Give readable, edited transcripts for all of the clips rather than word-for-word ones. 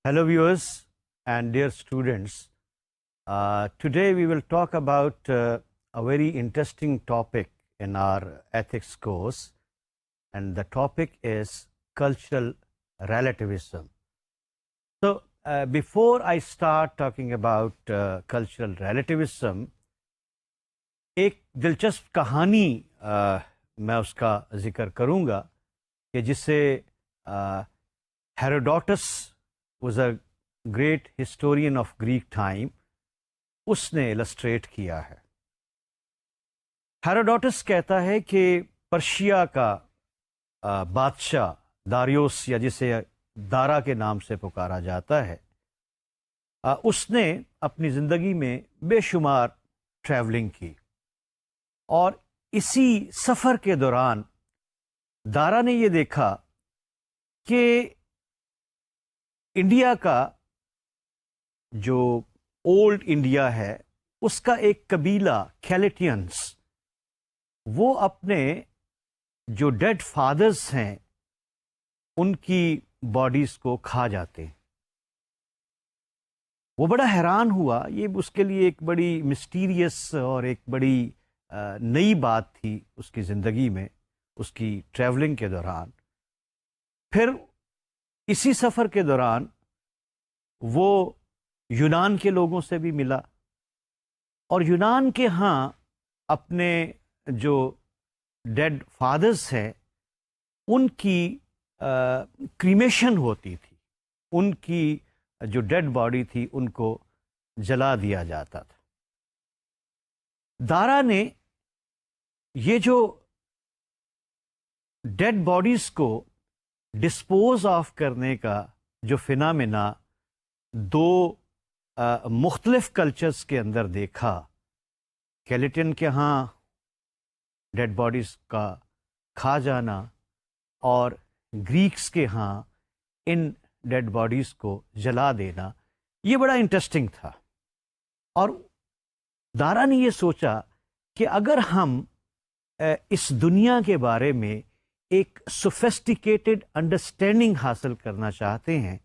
Hello, viewers and dear students. Today we will talk about a very interesting topic in our ethics course, and the topic is cultural relativism. So, before I start talking about cultural relativism, ایک دلچسپ کہانی میں اس کا ذکر کروں گا کہ جسے Herodotus was a great historian of Greek time اس نے السٹریٹ کیا ہے. ہیروڈوٹس کہتا ہے کہ پرشیا کا بادشاہ داریوس، یا جسے دارا کے نام سے پکارا جاتا ہے، اس نے اپنی زندگی میں بے شمار ٹریولنگ کی، اور اسی سفر کے دوران دارا نے یہ دیکھا کہ انڈیا کا جو اولڈ انڈیا ہے اس کا ایک قبیلہ کیلیٹینس، وہ اپنے جو ڈیڈ فادرز ہیں ان کی باڈیز کو کھا جاتے ہیں. وہ بڑا حیران ہوا. یہ اس کے لیے ایک بڑی مسٹیریس اور ایک بڑی نئی بات تھی اس کی زندگی میں، اس کی ٹریولنگ کے دوران. پھر اسی سفر کے دوران وہ یونان کے لوگوں سے بھی ملا، اور یونان کے ہاں اپنے جو ڈیڈ فادرز ہیں ان کی کریمیشن ہوتی تھی، ان کی جو ڈیڈ باڈی تھی ان کو جلا دیا جاتا تھا. دارا نے یہ جو ڈیڈ باڈیز کو ڈسپوز آف کرنے کا جو فنامنا دو مختلف کلچرز کے اندر دیکھا، کیلیٹن کے ہاں ڈیڈ باڈیز کا کھا جانا اور گریکس کے ہاں ان ڈیڈ باڈیز کو جلا دینا، یہ بڑا انٹرسٹنگ تھا. اور دارا نے یہ سوچا کہ اگر ہم اس دنیا کے بارے میں ایک سوفیسٹیکیٹڈ انڈرسٹینڈنگ حاصل کرنا چاہتے ہیں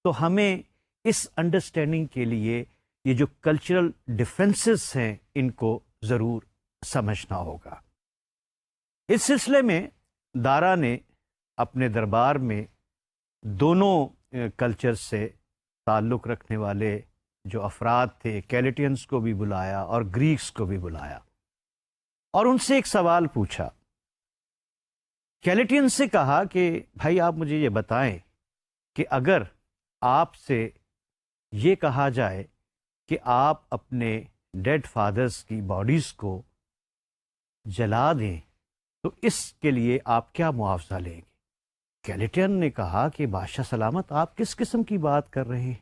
تو ہمیں اس انڈرسٹینڈنگ کے لیے یہ جو کلچرل ڈیفنسز ہیں ان کو ضرور سمجھنا ہوگا. اس سلسلے میں دارا نے اپنے دربار میں دونوں کلچر سے تعلق رکھنے والے جو افراد تھے، کیلیٹینس کو بھی بلایا اور گریکس کو بھی بلایا، اور ان سے ایک سوال پوچھا. کیلیٹین سے کہا کہ بھائی آپ مجھے یہ بتائیں کہ اگر آپ سے یہ کہا جائے کہ آپ اپنے ڈیڈ فادرز کی باڈیز کو جلا دیں تو اس کے لیے آپ کیا معاوضہ لیں گے؟ کیلیٹین نے کہا کہ بادشاہ سلامت، آپ کس قسم کی بات کر رہے ہیں؟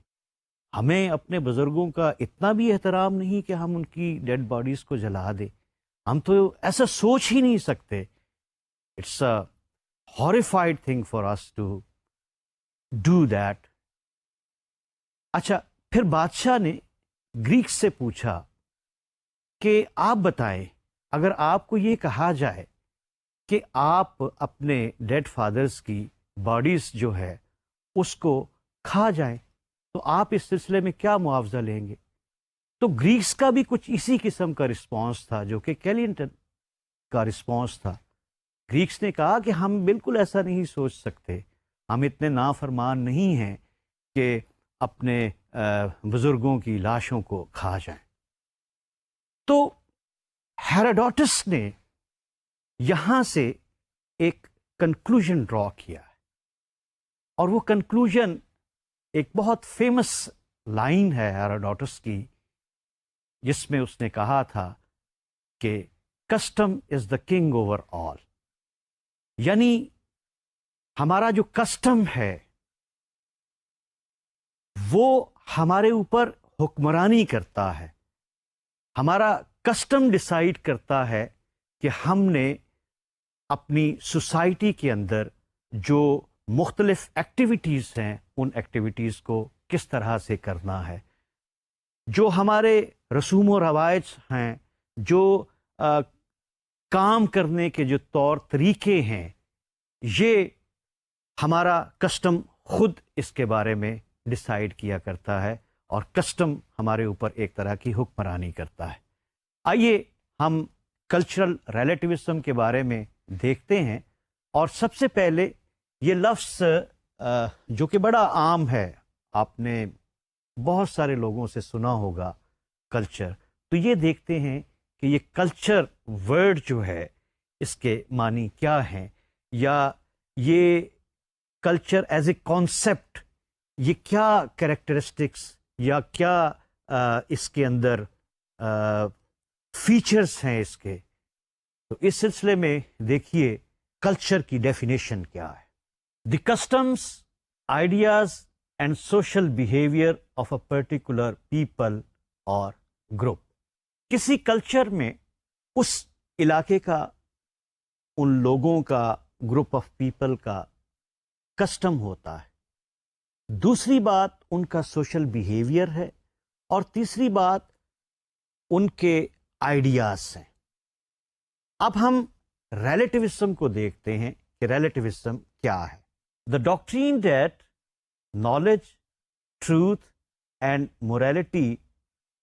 ہمیں اپنے بزرگوں کا اتنا بھی احترام نہیں کہ ہم ان کی ڈیڈ باڈیز کو جلا دیں. ہم تو ایسا سوچ ہی نہیں سکتے. It's a horrified thing for us to do that. اچھا، پھر بادشاہ نے گریکس سے پوچھا کہ آپ بتائیں، اگر آپ کو یہ کہا جائے کہ آپ اپنے ڈیڈ فادرز کی باڈیز جو ہے اس کو کھا جائیں تو آپ اس سلسلے میں کیا معاوضہ لیں گے؟ تو گریکس کا بھی کچھ اسی قسم کا رسپانس تھا جو کہ کیلیٹن کا رسپانس تھا. گریکس نے کہا کہ ہم بالکل ایسا نہیں سوچ سکتے، ہم اتنے نافرمان نہیں ہیں کہ اپنے بزرگوں کی لاشوں کو کھا جائیں. تو ہیروڈوٹس نے یہاں سے ایک کنکلوژن ڈرا کیا ہے، اور وہ کنکلوژن ایک بہت فیمس لائن ہے ہیروڈوٹس کی، جس میں اس نے کہا تھا کہ custom is the king over all. یعنی ہمارا جو کسٹم ہے وہ ہمارے اوپر حکمرانی کرتا ہے. ہمارا کسٹم ڈیسائیڈ کرتا ہے کہ ہم نے اپنی سوسائٹی کے اندر جو مختلف ایکٹیویٹیز ہیں ان ایکٹیویٹیز کو کس طرح سے کرنا ہے. جو ہمارے رسوم و روایج ہیں، جو کام کرنے کے جو طور طریقے ہیں، یہ ہمارا کسٹم خود اس کے بارے میں ڈیسائیڈ کیا کرتا ہے اور کسٹم ہمارے اوپر ایک طرح کی حکمرانی کرتا ہے. آئیے ہم کلچرل ریلیٹیوزم کے بارے میں دیکھتے ہیں. اور سب سے پہلے یہ لفظ جو کہ بڑا عام ہے، آپ نے بہت سارے لوگوں سے سنا ہوگا کلچر، تو یہ دیکھتے ہیں کہ یہ کلچر ورڈ جو ہے اس کے معنی کیا ہیں، یا یہ کلچر ایز اے کانسیپٹ یہ کیا کریکٹرسٹکس یا کیا اس کے اندر فیچرز ہیں اس کے. تو اس سلسلے میں دیکھیے کلچر کی ڈیفینیشن کیا ہے. The customs, ideas and social behaviour of a particular people اور گروپ. کسی کلچر میں اس علاقے کا، ان لوگوں کا، گروپ آف پیپل کا کسٹم ہوتا ہے. دوسری بات ان کا سوشل بیہیویئر ہے، اور تیسری بات ان کے آئیڈیاز ہیں. اب ہم ریلیٹیوزم کو دیکھتے ہیں کہ ریلیٹیوزم کیا ہے. The doctrine that knowledge, truth and morality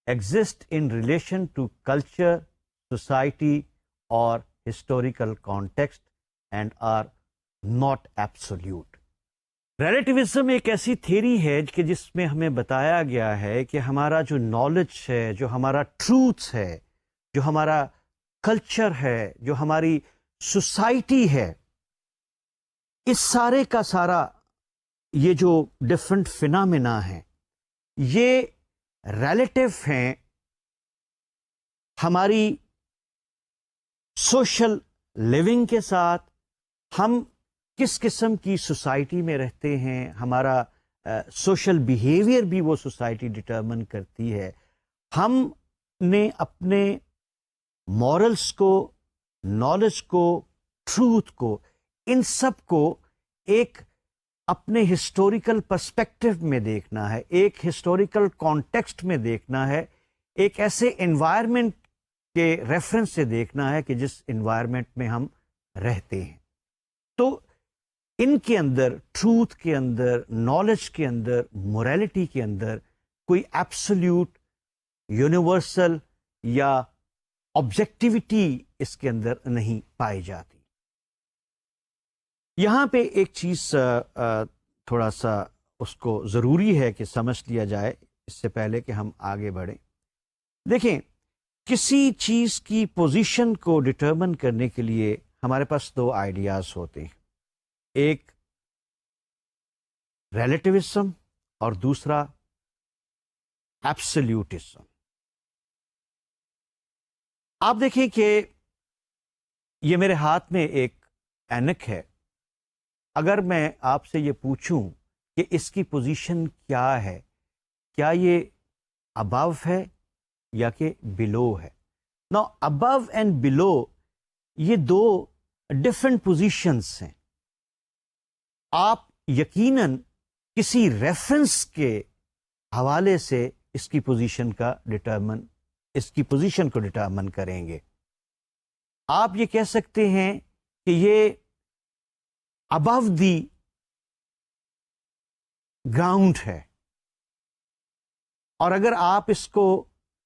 exist in relation to culture, society اور historical context and are not absolute. Relativism ایک ایسی تھیری ہے کہ جس میں ہمیں بتایا گیا ہے کہ ہمارا جو نالج ہے، جو ہمارا ٹروتھ ہے، جو ہمارا کلچر ہے، جو ہماری سوسائٹی ہے، اس سارے کا سارا یہ جو ڈفرنٹ فینامنا ہیں یہ ریلیٹیو ہیں ہماری سوشل لیونگ کے ساتھ. ہم کس قسم کی سوسائٹی میں رہتے ہیں، ہمارا سوشل بیہیویئر بھی وہ سوسائٹی ڈٹرمن کرتی ہے. ہم نے اپنے مورلس کو، نالج کو، ٹروتھ کو، ان سب کو ایک اپنے ہسٹوریکل پرسپیکٹو میں دیکھنا ہے، ایک ہسٹوریکل کانٹیکسٹ میں دیکھنا ہے، ایک ایسے انوائرمنٹ کے ریفرنس سے دیکھنا ہے کہ جس انوائرمنٹ میں ہم رہتے ہیں. تو ان کے اندر، ٹروتھ کے اندر، نالج کے اندر، موریلٹی کے اندر کوئی ایبسلیوٹ، یونیورسل یا آبجیکٹیوٹی اس کے اندر نہیں پائی جاتی. یہاں پہ ایک چیز تھوڑا سا اس کو ضروری ہے کہ سمجھ لیا جائے اس سے پہلے کہ ہم آگے بڑھیں. دیکھیں، کسی چیز کی پوزیشن کو ڈٹرمن کرنے کے لیے ہمارے پاس دو آئیڈیاز ہوتے ہیں، ایک ریلیٹیوزم اور دوسرا ایبسلیوٹزم. آپ دیکھیں کہ یہ میرے ہاتھ میں ایک اینک ہے. اگر میں آپ سے یہ پوچھوں کہ اس کی پوزیشن کیا ہے، کیا یہ ابو ہے یا کہ بلو ہے؟ نا ابو اینڈ بلو یہ دو ڈفرنٹ پوزیشنز ہیں. آپ یقیناً کسی ریفرنس کے حوالے سے اس کی پوزیشن کو ڈٹرمن کریں گے. آپ یہ کہہ سکتے ہیں کہ یہ ابو دی گراؤنڈ ہے، اور اگر آپ اس کو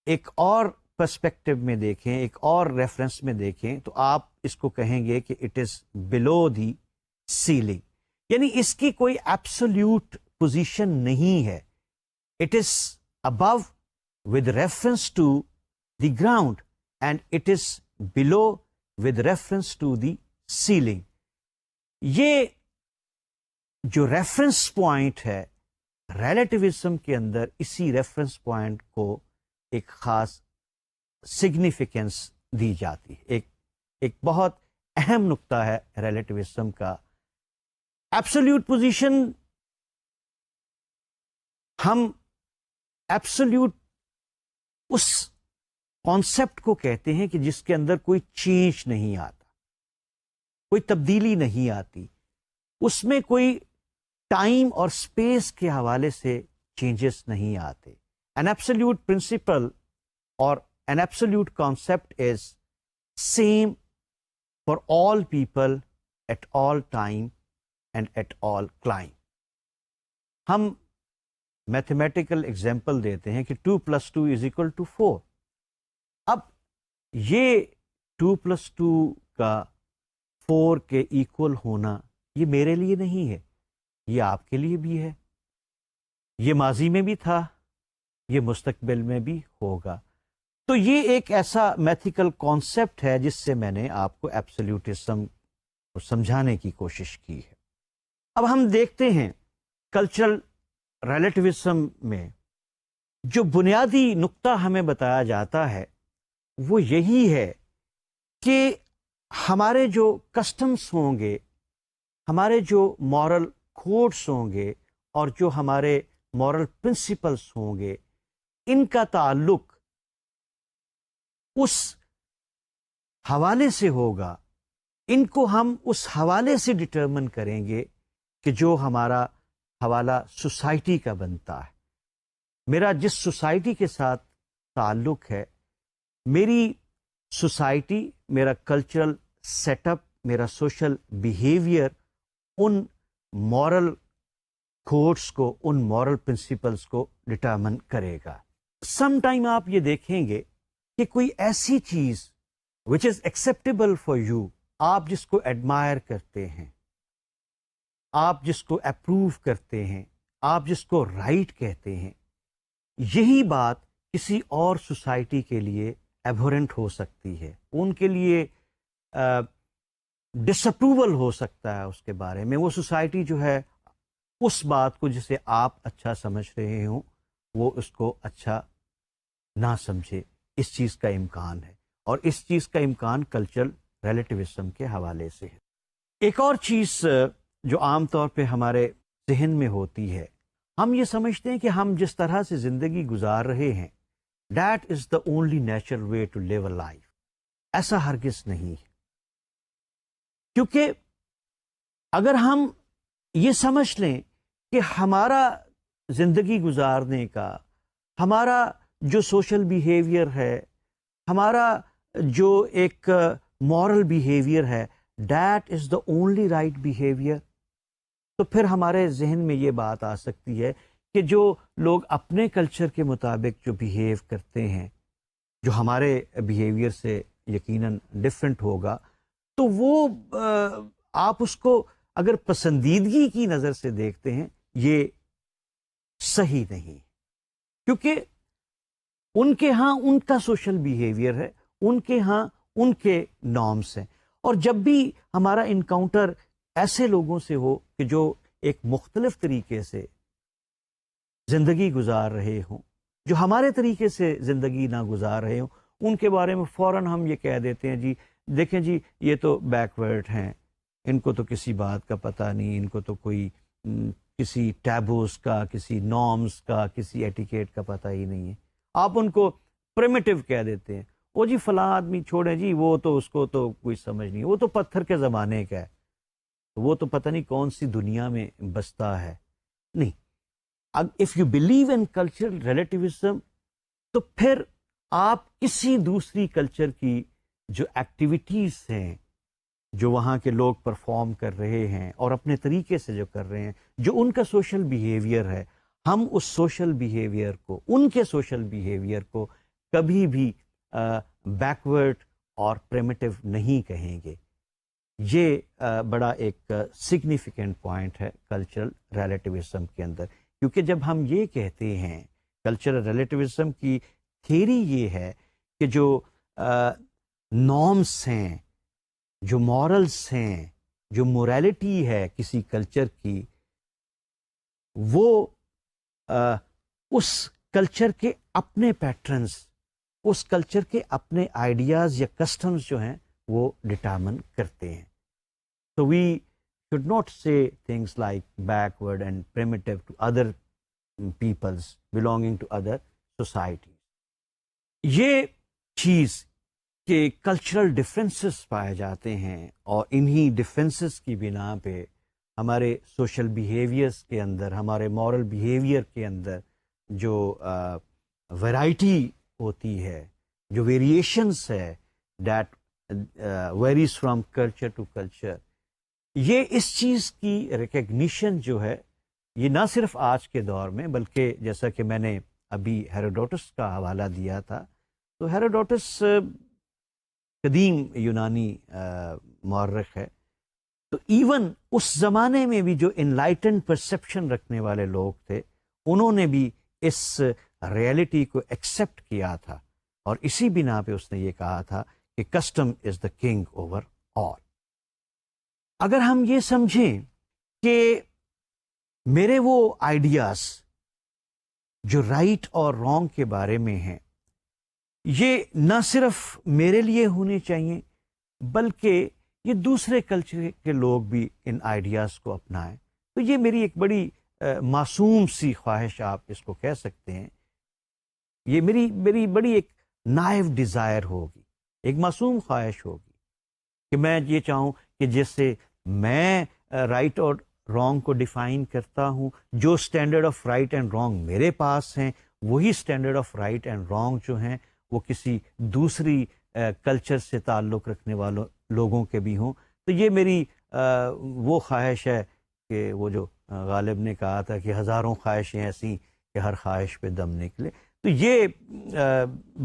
ایک اور پرسپیکٹو میں دیکھیں، ایک اور ریفرنس میں دیکھیں، تو آپ اس کو کہیں گے کہ it is blue the selling. یعنی اس کی کوئی ایبسولوٹ پوزیشن نہیں ہے. It is above with reference to the ground and it is below with reference to the ceiling. یہ جو ریفرنس پوائنٹ ہے ریلیٹیوزم کے اندر، اسی ریفرنس پوائنٹ کو ایک خاص سگنیفیکینس دی جاتی ہے. ایک بہت اہم نقطہ ہے ریلیٹیوزم کا. ایبسولوٹ پوزیشن، ہم ایبسولوٹ اس کانسیپٹ کو کہتے ہیں کہ جس کے اندر کوئی چینج نہیں آتا، کوئی تبدیلی نہیں آتی، اس میں کوئی ٹائم اور اسپیس کے حوالے سے چینجز نہیں آتے. An absolute principle or an absolute concept is same for all people at all time and at all clime. ہم میتھمیٹیکل ایگزامپل دیتے ہیں کہ 2+2=4. اب یہ 2+2 کا 4 کے ایکول ہونا یہ میرے لیے نہیں ہے، یہ آپ کے لیے بھی ہے، یہ ماضی میں بھی تھا، یہ مستقبل میں بھی ہوگا. تو یہ ایک ایسا میتھیکل کانسیپٹ ہے جس سے میں نے آپ کو ایبسلیوٹزم کو سمجھانے کی کوشش کی ہے. اب ہم دیکھتے ہیں کلچرل ریلیٹیوزم میں جو بنیادی نقطہ ہمیں بتایا جاتا ہے وہ یہی ہے کہ ہمارے جو کسٹمز ہوں گے، ہمارے جو مورل کوڈس ہوں گے اور جو ہمارے مورل پرنسپلس ہوں گے، ان کا تعلق اس حوالے سے ہوگا، ان کو ہم اس حوالے سے ڈٹرمن کریں گے کہ جو ہمارا حوالہ سوسائٹی کا بنتا ہے. میرا جس سوسائٹی کے ساتھ تعلق ہے، میری سوسائٹی، میرا کلچرل سیٹ اپ، میرا سوشل بیہیویئر ان مورل کوڈس کو، ان مورل پرنسپلس کو ڈٹرمن کرے گا. سم ٹائم آپ یہ دیکھیں گے کہ کوئی ایسی چیز وچ از ایکسیپٹیبل فار یو، آپ جس کو ایڈمائر کرتے ہیں، آپ جس کو اپروو کرتے ہیں، آپ جس کو رائٹ کہتے ہیں، یہی بات کسی اور سوسائٹی کے لیے ایبہورنٹ ہو سکتی ہے، ان کے لیے ڈس اپروول ہو سکتا ہے اس کے بارے میں. وہ سوسائٹی جو ہے اس بات کو جسے آپ اچھا سمجھ رہے ہوں وہ اس کو اچھا نہ سمجھے. اس چیز کا امکان ہے، اور اس چیز کا امکان کلچرل ریلیٹیوزم کے حوالے سے ہے. ایک اور چیز جو عام طور پہ ہمارے ذہن میں ہوتی ہے، ہم یہ سمجھتے ہیں کہ ہم جس طرح سے زندگی گزار رہے ہیں that is the only natural way to live a life. ایسا ہرگز نہیں ہے، کیونکہ اگر ہم یہ سمجھ لیں کہ ہمارا زندگی گزارنے کا، ہمارا جو سوشل بیہیویئر ہے، ہمارا جو ایک مورل بیہیویئر ہے، that is the only right behaviour, تو پھر ہمارے ذہن میں یہ بات آ سکتی ہے کہ جو لوگ اپنے کلچر کے مطابق جو بیہیو کرتے ہیں، جو ہمارے بیہیویئر سے یقیناً ڈفرینٹ ہوگا، تو وہ آپ اس کو اگر پسندیدگی کی نظر سے دیکھتے ہیں، یہ صحیح نہیں، کیونکہ ان کے ہاں ان کا سوشل بیہیویئر ہے، ان کے ہاں ان کے نارمس ہیں. اور جب بھی ہمارا انکاؤنٹر ایسے لوگوں سے ہو کہ جو ایک مختلف طریقے سے زندگی گزار رہے ہوں، جو ہمارے طریقے سے زندگی نہ گزار رہے ہوں، ان کے بارے میں فوراً ہم یہ کہہ دیتے ہیں جی دیکھیں جی یہ تو بیکورڈ ہیں، ان کو تو کسی بات کا پتہ نہیں، ان کو تو کوئی کسی ٹیبوز کا، کسی نارمز کا، کسی ایٹیکیٹ کا پتہ ہی نہیں ہے. آپ ان کو پریمیٹیو کہہ دیتے ہیں، وہ جی فلاں آدمی چھوڑیں جی، وہ تو اس کو تو کوئی سمجھ نہیں، وہ تو پتھر کے زمانے کا ہے، وہ تو پتہ نہیں کون سی دنیا میں بستا ہے. نہیں، if you believe in cultural relativism, تو پھر آپ کسی دوسری کلچر کی جو ایکٹیویٹیز ہیں، جو وہاں کے لوگ پرفارم کر رہے ہیں اور اپنے طریقے سے جو کر رہے ہیں، جو ان کا سوشل بیہیویئر ہے، ہم اس سوشل بیہیویئر کو، ان کے سوشل بیہیویئر کو کبھی بھی بیکورڈ اور پریمیٹیو نہیں کہیں گے. یہ بڑا ایک سگنیفیکنٹ پوائنٹ ہے کلچرل ریلیٹیوزم کے اندر، کیونکہ جب ہم یہ کہتے ہیں، کلچرل ریلیٹیوزم کی تھیوری یہ ہے کہ جو نارمس ہیں، جو مورلس ہیں، جو موریلٹی ہے کسی کلچر کی، وہ اس کلچر کے اپنے پیٹرنز، اس کلچر کے اپنے آئیڈیاز یا کسٹمز جو ہیں وہ ڈٹرمن کرتے ہیں. So we should not say things like backward and primitive to other peoples belonging to other societies. یہ چیز کہ کلچرل ڈفرینسز پائے جاتے ہیں، اور انہی ڈفرینسز کی بنا پہ ہمارے سوشل بیہیویئرس کے اندر، ہمارے مورل بیہیویئر کے اندر جو ویرائٹی ہوتی ہے، جو ویریشنس ہے، that varies from culture to culture, یہ اس چیز کی ریکگنیشن جو ہے یہ نہ صرف آج کے دور میں بلکہ جیسا کہ میں نے ابھی ہیروڈوٹس کا حوالہ دیا تھا، تو ہیروڈوٹس قدیم یونانی مورخ ہے، تو ایون اس زمانے میں بھی جو انلائٹنڈ پرسیپشن رکھنے والے لوگ تھے انہوں نے بھی اس ریئلٹی کو ایکسیپٹ کیا تھا، اور اسی بنا پہ اس نے یہ کہا تھا کہ custom is the king over all. اگر ہم یہ سمجھیں کہ میرے وہ آئیڈیاز جو رائٹ اور رانگ کے بارے میں ہیں یہ نہ صرف میرے لیے ہونے چاہیے بلکہ یہ دوسرے کلچر کے لوگ بھی ان آئیڈیاز کو اپنائیں، تو یہ میری ایک بڑی معصوم سی خواہش آپ اس کو کہہ سکتے ہیں، یہ میری بڑی ایک نائف ڈیزائر ہوگی، ایک معصوم خواہش ہوگی کہ میں یہ چاہوں کہ جیسے میں رائٹ اور رانگ کو ڈیفائن کرتا ہوں، جو standard of right and wrong میرے پاس ہیں وہی standard of right and wrong جو ہیں وہ کسی دوسری کلچر سے تعلق رکھنے والوں لوگوں کے بھی ہوں۔ تو یہ میری وہ خواہش ہے کہ وہ جو غالب نے کہا تھا کہ ہزاروں خواہشیں ایسی کہ ہر خواہش پہ دم نکلے، تو یہ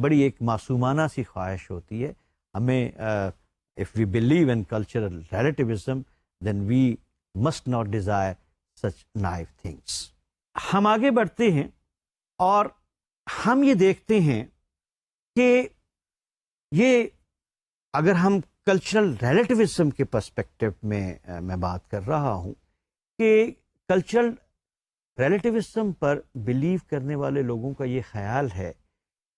بڑی ایک معصومانہ سی خواہش ہوتی ہے ہمیں۔ if we believe in cultural relativism then we must not desire such naive things۔ ہم آگے بڑھتے ہیں اور ہم یہ دیکھتے ہیں کہ یہ اگر ہم کلچرل ریلیٹیوزم کے پرسپیکٹو میں بات کر رہا ہوں کہ کلچرل ریلیٹیوزم پر بلیو کرنے والے لوگوں کا یہ خیال ہے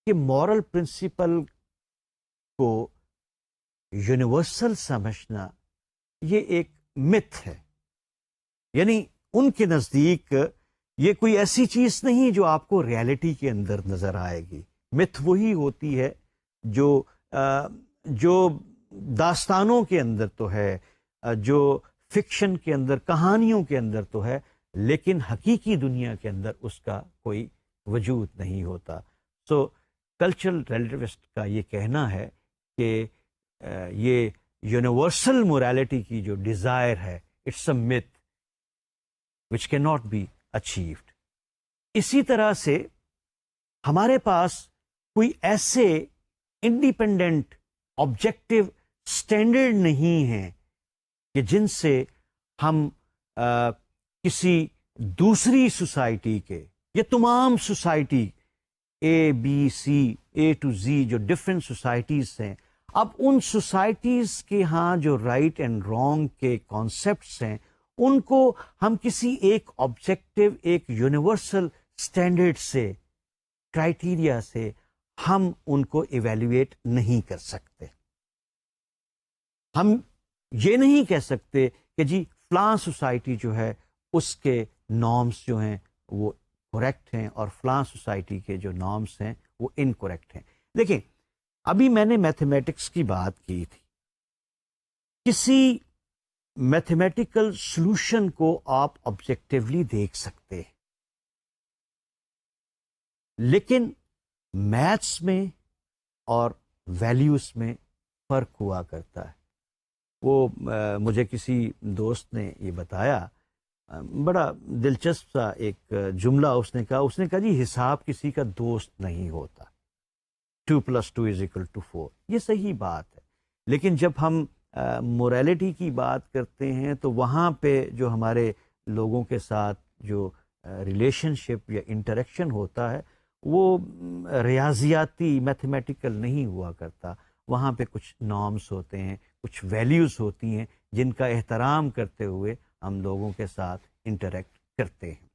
کہ مورل پرنسپل کو یونیورسل سمجھنا یہ ایک متھ ہے، یعنی ان کے نزدیک یہ کوئی ایسی چیز نہیں جو آپ کو ریالٹی کے اندر نظر آئے گی۔ متھ وہی ہوتی ہے جو داستانوں کے اندر تو ہے، جو فکشن کے اندر کہانیوں کے اندر تو ہے، لیکن حقیقی دنیا کے اندر اس کا کوئی وجود نہیں ہوتا۔ سو کلچرل ریلیٹیوسٹ کا یہ کہنا ہے کہ یہ یونیورسل موریلٹی کی جو ڈیزائر ہے it's a myth which cannot be achieved۔ اسی طرح سے ہمارے پاس کوئی ایسے انڈیپینڈنٹ آبجیکٹو اسٹینڈرڈ نہیں ہیں کہ جن سے ہم کسی دوسری سوسائٹی کے، یہ تمام سوسائٹی A to Z جو ڈفرینٹ سوسائٹیز ہیں، اب ان سوسائٹیز کے ہاں جو رائٹ اینڈ رانگ کے کانسیپٹس ہیں ان کو ہم کسی ایک آبجیکٹو، ایک یونیورسل اسٹینڈرڈ سے، کرائیٹیریا سے ہم ان کو ایویلیویٹ نہیں کر سکتے۔ ہم یہ نہیں کہہ سکتے کہ جی فلاں سوسائٹی جو ہے اس کے نارمس جو ہیں وہ کریکٹ ہیں اور فلاں سوسائٹی کے جو نارمس ہیں وہ انکریکٹ ہیں۔ دیکھیں ابھی میں نے میتھمیٹکس کی بات کی تھی، کسی میتھمیٹیکل سولوشن کو آپ آبجیکٹیولی دیکھ سکتے ہیں، لیکن میتھس میں اور ویلیوز میں فرق ہوا کرتا ہے۔ وہ مجھے کسی دوست نے یہ بتایا، بڑا دلچسپ سا ایک جملہ اس نے کہا جی حساب کسی کا دوست نہیں ہوتا، 2+2=4۔ یہ صحیح بات ہے، لیکن جب ہم موریلٹی کی بات کرتے ہیں تو وہاں پہ جو ہمارے لوگوں کے ساتھ جو ریلیشن شپ یا انٹریکشن ہوتا ہے وہ ریاضیاتی میتھمیٹیکل نہیں ہوا کرتا، وہاں پہ کچھ نارمس ہوتے ہیں، کچھ ویلیوز ہوتی ہیں جن کا احترام کرتے ہوئے ہم لوگوں کے ساتھ انٹریکٹ کرتے ہیں۔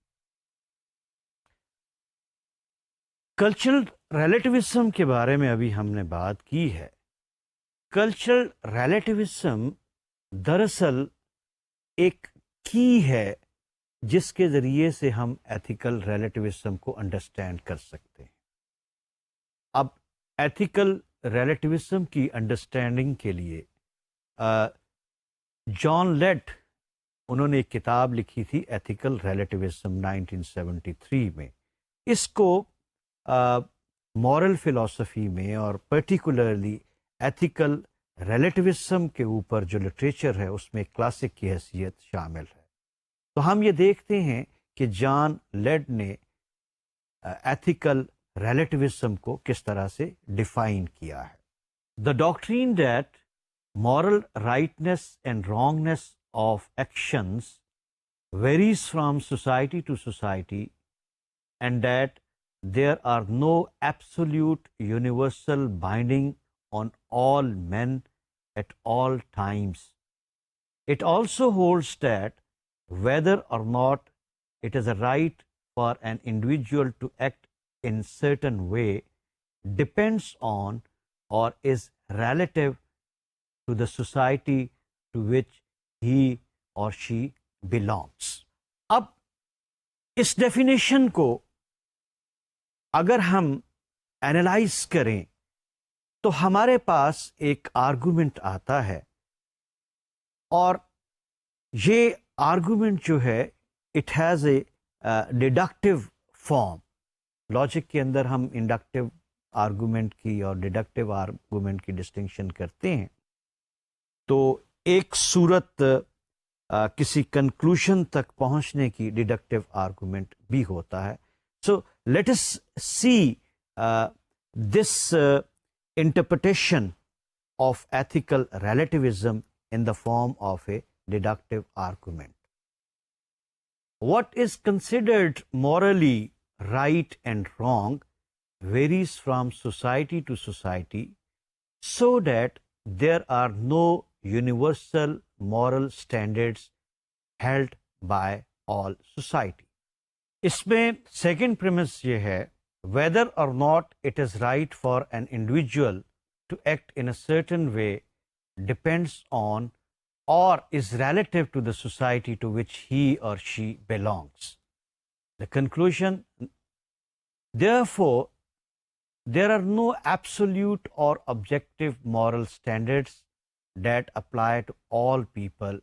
کلچرل ریلیٹیوزم کے بارے میں ابھی ہم نے بات کی ہے۔ کلچرل ریلیٹیوزم دراصل ایک کی ہے جس کے ذریعے سے ہم ایتھیکل ریلیٹیوزم کو انڈرسٹینڈ کر سکتے ہیں۔ اب ایتھیکل ریلیٹیوزم کی انڈرسٹینڈنگ کے لیے جان لیٹ انہوں نے ایک کتاب لکھی تھی ایتھیکل ریلیٹیوزم 1973 میں۔ اس کو مورل فلسفی میں اور پرٹیکولرلی ایتھیکل ریلیٹیوزم کے اوپر جو لٹریچر ہے اس میں کلاسک کی حیثیت شامل ہے۔ تو ہم یہ دیکھتے ہیں کہ جان لیڈ نے ایتھیکل ریلیٹیوزم کو کس طرح سے ڈیفائن کیا ہے. The doctrine that moral rightness and wrongness of actions varies from society to society, and that there are no absolute universal binding on all men at all times. It also holds that whether or not it is a right for an individual to act in certain way depends on or is relative to the society to which he or she belongs. اب اس definition کو اگر ہم analyse کریں تو ہمارے پاس ایک argument آتا ہے، اور یہ آرگومنٹ جو ہے it has a deductive form. Logic کے اندر ہم انڈکٹیو آرگومنٹ کی اور ڈیڈکٹیو آرگومنٹ کی ڈسٹنکشن کرتے ہیں. تو ایک صورت کسی کنکلوژن تک پہنچنے کی ڈیڈکٹیو آرگومنٹ بھی ہوتا ہے. So let us see this interpretation of ethical relativism in the form of a deductive argument. What is considered morally right and wrong varies from society to society, so that there are no universal moral standards held by all society. اس میں second premises یہ ہے whether or not it is right for an individual to act in a certain way depends on or is relative to the society to which he or she belongs. The conclusion, therefore, there are no absolute or objective moral standards that apply to all people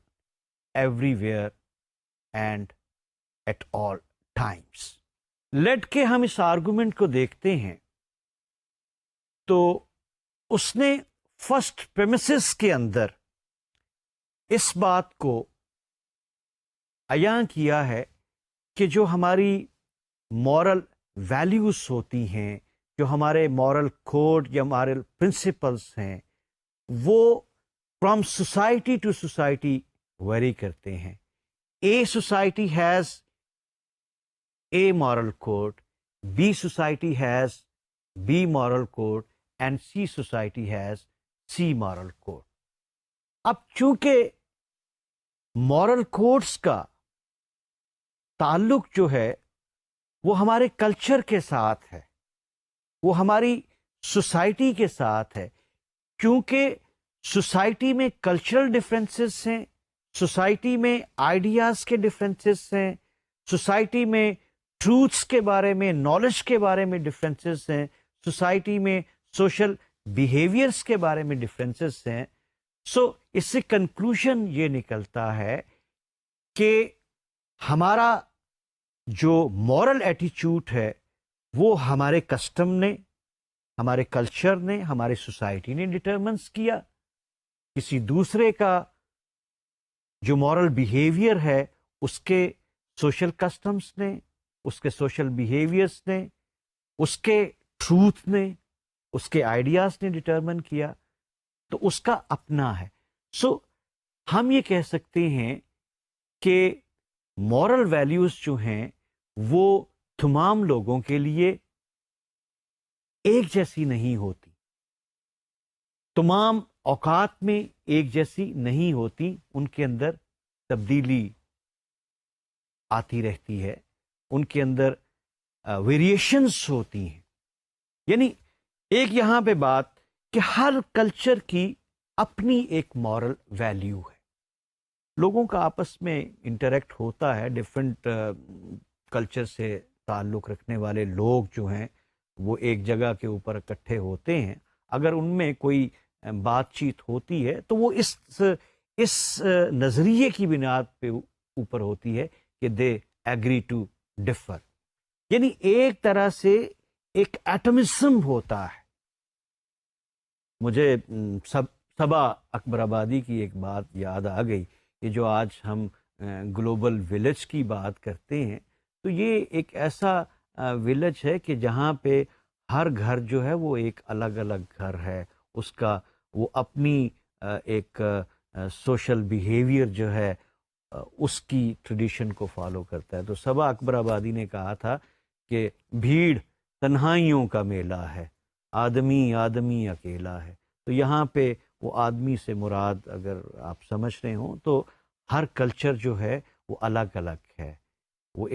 everywhere and at all times. Let کے ہم اس argument کو دیکھتے ہیں تو اس نے first premises کے اندر اس بات کو عیاں کیا ہے کہ جو ہماری مورل ویلیوز ہوتی ہیں، جو ہمارے مورل کوڈ یا مورل پرنسپلس ہیں، وہ from society to society vary کرتے ہیں. A society has A moral code, B society has B moral code, and C society has C moral code. اب چونکہ مورل کوڈس کا تعلق جو ہے وہ ہمارے کلچر کے ساتھ ہے، وہ ہماری سوسائٹی کے ساتھ ہے، کیونکہ سوسائٹی میں کلچرل ڈفرینسز ہیں، سوسائٹی میں آئیڈیاز کے ڈفرینسز ہیں، سوسائٹی میں ٹروتھس کے بارے میں، نالج کے بارے میں ڈفرینسز ہیں، سوسائٹی میں سوشل بیہیویئرس کے بارے میں ڈفرینسز ہیں. سو اس سے کنکلوژن یہ نکلتا ہے کہ ہمارا جو مورل ایٹیچیوڈ ہے وہ ہمارے کسٹم نے، ہمارے کلچر نے، ہماری سوسائٹی نے ڈٹرمنس کیا. کسی دوسرے کا جو مورل بیہیویئر ہے اس کے سوشل کسٹمس نے، اس کے سوشل بیہیویئرس نے، اس کے ٹروتھ نے، اس کے آئیڈیاز نے ڈٹرمن کیا، تو اس کا اپنا ہے. سو ہم یہ کہہ سکتے ہیں کہ مورل ویلیوز جو ہیں وہ تمام لوگوں کے لیے ایک جیسی نہیں ہوتی، تمام اوقات میں ایک جیسی نہیں ہوتی، ان کے اندر تبدیلی آتی رہتی ہے، ان کے اندر ویریشنز ہوتی ہیں. یعنی ایک یہاں پہ بات کہ ہر کلچر کی اپنی ایک مورل ویلیو ہے. لوگوں کا آپس میں انٹریکٹ ہوتا ہے، ڈفرینٹ کلچر سے تعلق رکھنے والے لوگ جو ہیں وہ ایک جگہ کے اوپر اکٹھے ہوتے ہیں. اگر ان میں کوئی بات چیت ہوتی ہے تو وہ اس نظریے کی بنیاد پہ اوپر ہوتی ہے کہ دے ایگری ٹو ڈفر. یعنی ایک طرح سے ایک ایٹمزم ہوتا ہے. مجھے صبا اکبر آبادی کی ایک بات یاد آ گئی کہ جو آج ہم گلوبل ولیج کی بات کرتے ہیں تو یہ ایک ایسا ولیج ہے کہ جہاں پہ ہر گھر جو ہے وہ ایک الگ الگ گھر ہے، اس کا وہ اپنی ایک سوشل بیہیویئر جو ہے اس کی ٹریڈیشن کو فالو کرتا ہے۔ تو صبا اکبر آبادی نے کہا تھا کہ بھیڑ تنہائیوں کا میلہ ہے، آدمی آدمی اکیلا ہے۔ تو یہاں پہ وہ آدمی سے مراد اگر آپ سمجھ رہے ہوں تو ہر کلچر جو ہے وہ الگ الگ ہے، وہ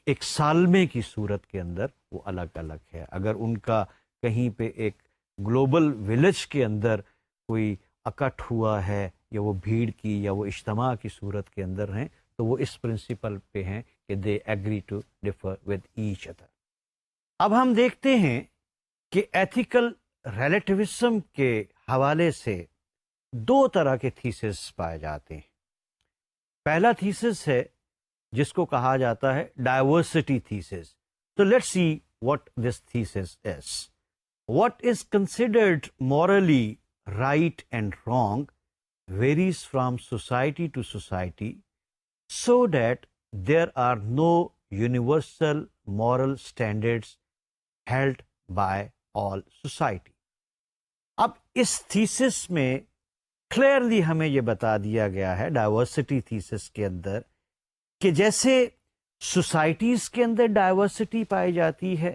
ایک سالمے کی صورت کے اندر وہ الگ الگ ہے۔ اگر ان کا کہیں پہ ایک گلوبل ولیج کے اندر کوئی اکٹھ ہوا ہے یا وہ بھیڑ کی یا وہ اجتماع کی صورت کے اندر ہیں تو وہ اس پرنسپل پہ ہیں کہ they agree to differ with each other. اب ہم دیکھتے ہیں کہ ایتھیکل ریلیٹیوزم کے حوالے سے دو طرح کے تھیسس پائے جاتے ہیں۔ پہلا تھیسس ہے جس کو کہا جاتا ہے ڈائیورسٹی تھیسس۔ تو let's see what this thesis is. What is considered morally right and wrong varies from society to society, so that there are no universal moral standards held by all society. اب اس thesis میں clearly ہمیں یہ بتا دیا گیا ہے diversity thesis کے اندر کہ جیسے سوسائٹیز کے اندر ڈائیورسٹی پائی جاتی ہے،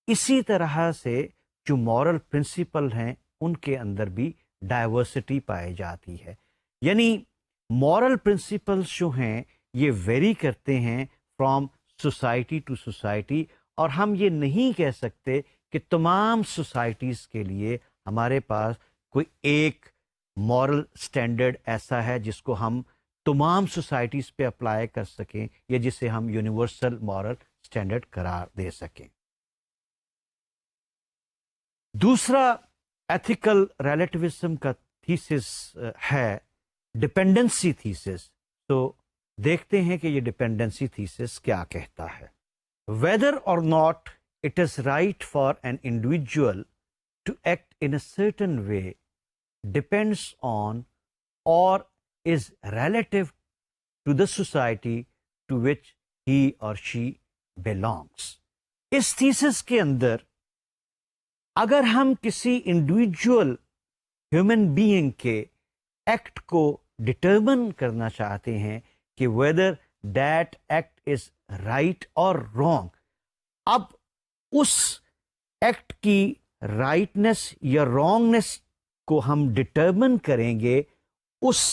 اسی طرح سے جو مورل پرنسپل ہیں ان کے اندر بھی ڈائیورسٹی پائی جاتی ہے۔ یعنی مورل پرنسپلز جو ہیں یہ ویری کرتے ہیں فرام سوسائٹی ٹو سوسائٹی، اور ہم یہ نہیں کہہ سکتے کہ تمام سوسائٹیز کے لیے ہمارے پاس کوئی ایک مورل سٹینڈرڈ ایسا ہے جس کو ہم تمام سوسائٹیز پہ اپلائی کر سکیں یا جسے ہم یونیورسل مورل سٹینڈرڈ قرار دے سکیں۔ دوسرا ایتھیکل ریلیٹیوزم کا تھیسس ہے ڈپینڈنسی تھیسس۔ تو دیکھتے ہیں کہ یہ ڈپینڈنسی تھیسس کیا کہتا ہے۔ Whether or not it is right for an individual to act in a certain way depends on or is relative to the society to which he or she belongs۔ Us thesis کے اندر اگر ہم کسی individual human being کے act کو determine کرنا چاہتے ہیں کہ whether that act is right اور رانگ، اب اس ایکٹ کی رائٹنس یا رانگنس کو ہم ڈٹرمن کریں گے اس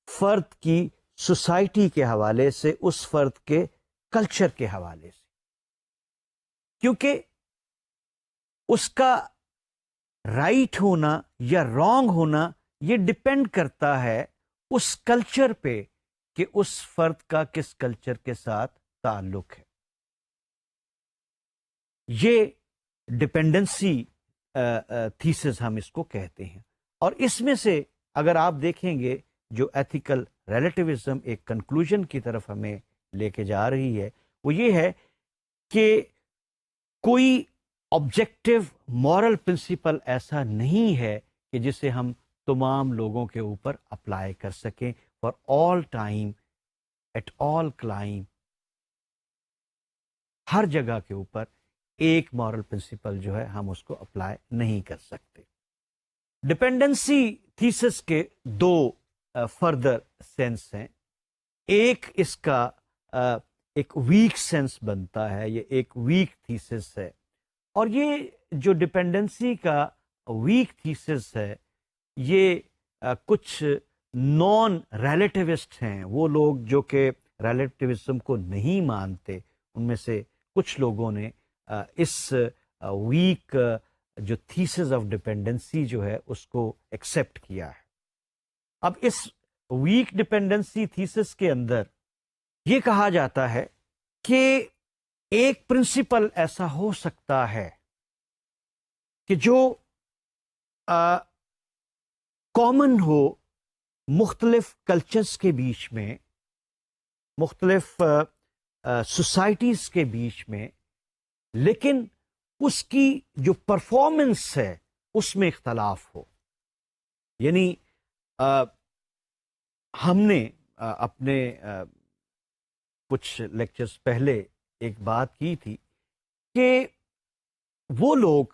فرد کی سوسائٹی کے حوالے سے، اس فرد کے کلچر کے حوالے سے، کیونکہ اس کا رائٹ ہونا یا رانگ ہونا یہ ڈپینڈ کرتا ہے اس کلچر پہ کہ اس فرد کا کس کلچر کے ساتھ تعلق ہے۔ یہ ڈپینڈنسی تھیسس ہم اس کو کہتے ہیں۔ اور اس میں سے اگر آپ دیکھیں گے جو ایتھیکل ریلیٹیوزم ایک کنکلوژن کی طرف ہمیں لے کے جا رہی ہے وہ یہ ہے کہ کوئی آبجیکٹو مورل پرنسپل ایسا نہیں ہے کہ جسے ہم تمام لوگوں کے اوپر اپلائی کر سکیں for all time at all clime. ہر جگہ کے اوپر ایک مورل پرنسپل جو ہے ہم اس کو اپلائی نہیں کر سکتے۔ ڈپینڈنسی تھیسس کے دو فردر سینس ہیں۔ ایک اس کا ایک ویک سینس بنتا ہے، یہ ایک ویک تھیسس ہے، اور یہ جو ڈپینڈنسی کا ویک تھیسس ہے یہ کچھ نان ریلیٹیوسٹ ہیں، وہ لوگ جو کہ ریلیٹیوزم کو نہیں مانتے، ان میں سے کچھ لوگوں نے اس ویک جو تھیسس آف ڈپینڈنسی جو ہے اس کو ایکسیپٹ کیا ہے۔ اب اس ویک ڈپینڈنسی تھیسس کے اندر یہ کہا جاتا ہے کہ ایک پرنسپل ایسا ہو سکتا ہے کہ جو کامن ہو مختلف کلچرز کے بیچ میں، مختلف سوسائٹیز کے بیچ میں، لیکن اس کی جو پرفارمنس ہے اس میں اختلاف ہو۔ یعنی ہم نے اپنے کچھ لیکچرز پہلے ایک بات کی تھی کہ وہ لوگ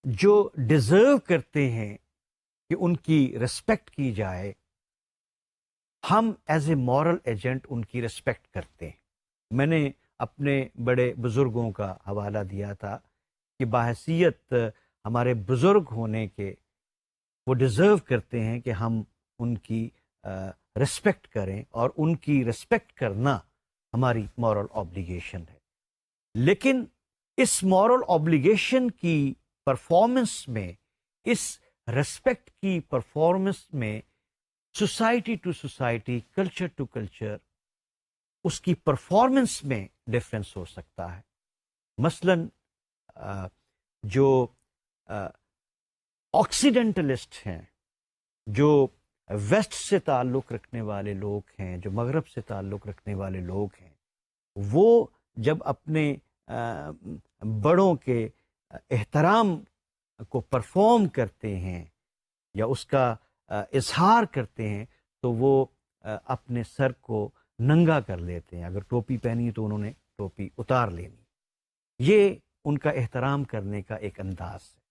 جو ڈیزرو کرتے ہیں کہ ان کی ریسپیکٹ کی جائے، ہم as a moral agent in کی ریسپیکٹ کرتے ہیں. میں نے اپنے بڑے بزرگوں کا حوالہ دیا تھا کہ بحیثیت ہمارے بزرگ ہونے کے وہ ڈیزرو کرتے ہیں کہ ہم ان کی ریسپیکٹ کریں، اور ان کی ریسپیکٹ کرنا ہماری مورل آبلیگیشن ہے. لیکن اس مورل آبلیگیشن کی پرفارمنس میں، اس ریسپیکٹ کی پرفارمنس میں، society to society, culture to culture, اس کی پرفارمنس میں ڈفرینس ہو سکتا ہے. مثلاً جو آکسیڈنٹلسٹ ہیں، جو ویسٹ سے تعلق رکھنے والے لوگ ہیں، جو مغرب سے تعلق رکھنے والے لوگ ہیں، وہ جب اپنے بڑوں کے احترام کو پرفارم کرتے ہیں یا اس کا اظہار کرتے ہیں تو وہ اپنے سر کو ننگا کر لیتے ہیں. اگر ٹوپی پہنی تو انہوں نے ٹوپی اتار لینی. یہ ان کا احترام کرنے کا ایک انداز ہے.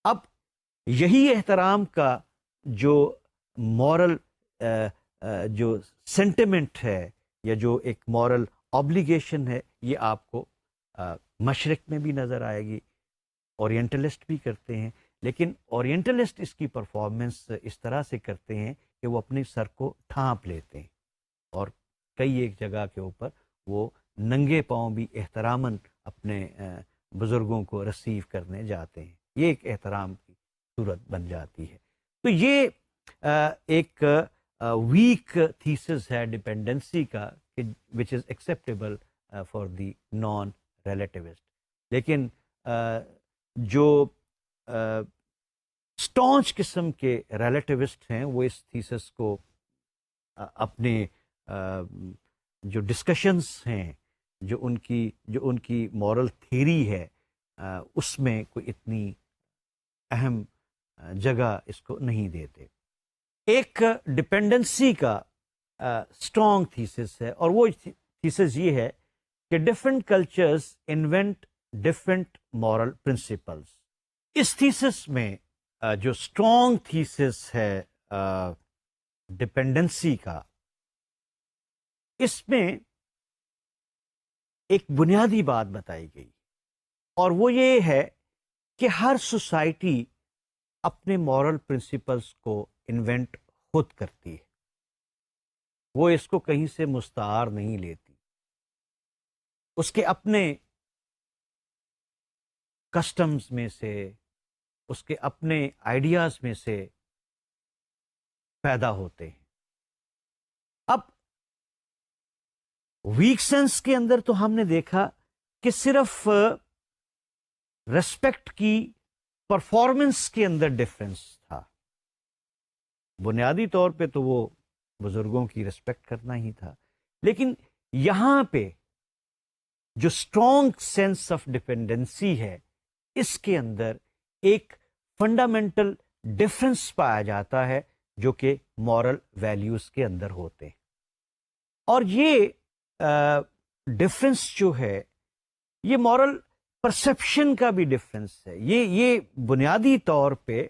اب یہی احترام کا جو مورل جو سینٹیمنٹ ہے یا جو ایک مورل آبلیگیشن ہے، یہ آپ کو مشرق میں بھی نظر آئے گی. اورینٹلسٹ بھی کرتے ہیں، لیکن اورینٹلسٹ اس کی پرفارمنس اس طرح سے کرتے ہیں کہ وہ اپنے سر کو ڈھانپ لیتے ہیں، اور کئی ایک جگہ کے اوپر وہ ننگے پاؤں بھی احتراماً اپنے بزرگوں کو ریسیو کرنے جاتے ہیں. یہ ایک احترام کی صورت بن جاتی ہے. تو یہ ایک ویک تھیسس ہے ڈپینڈنسی کا، which is acceptable for the non relativist. لیکن جو اسٹانچ قسم کے ریلیٹیوسٹ ہیں وہ اس تھیسس کو اپنے جو ڈسکشنس ہیں، جو ان کی مورل تھیری ہے، اس میں کوئی اتنی اہم جگہ اس کو نہیں دیتے. ایک ڈپینڈنسی کا اسٹرانگ تھیسس ہے، اور وہ تھیسس یہ ہے کہ different cultures invent different moral principles. اس تھیسس میں جو اسٹرانگ تھیسس ہے ڈپینڈنسی کا، اس میں ایک بنیادی بات بتائی گئی، اور وہ یہ ہے کہ ہر سوسائٹی اپنے مورل پرنسپلس کو انوینٹ خود کرتی ہے. وہ اس کو کہیں سے مستعار نہیں لیتی. اس کے اپنے کسٹمز میں سے، اس کے اپنے آئیڈیاز میں سے پیدا ہوتے ہیں. اب ویک سینس کے اندر تو ہم نے دیکھا کہ صرف ریسپیکٹ کی پرفارمنس کے اندر ڈفرینس تھا. بنیادی طور پہ تو وہ بزرگوں کی ریسپیکٹ کرنا ہی تھا، لیکن یہاں پہ جو اسٹرانگ سینس آف ڈپینڈنسی ہے، اس کے اندر ایک فنڈامنٹل ڈفرینس پایا جاتا ہے جو کہ مورل ویلیوز کے اندر ہوتے ہیں. اور یہ ڈفرینس جو ہے، یہ مورل پرسیپشن کا بھی ڈفرینس ہے. یہ بنیادی طور پہ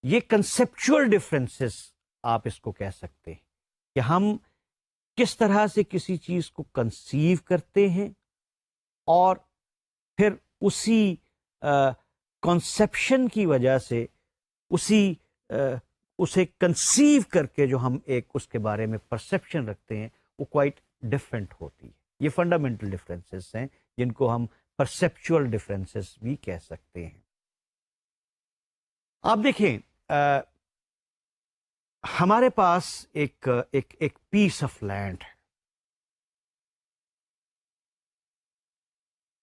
یہ کنسیپچول ڈفرینسز آپ اس کو کہہ سکتے ہیں کہ ہم کس طرح سے کسی چیز کو کنسیو کرتے ہیں، اور پھر اسی کنسیپشن کی وجہ سے اسے کنسیو کر کے جو ہم ایک اس کے بارے میں پرسیپشن رکھتے ہیں، وہ کوائٹ ڈفرینٹ ہوتی ہے. یہ فنڈامنٹل ڈفرینسز ہیں جن کو ہم پرسیپچول ڈفرینسز بھی کہہ سکتے ہیں. آپ دیکھیں، ہمارے پاس ایک پیس آف لینڈ ہے.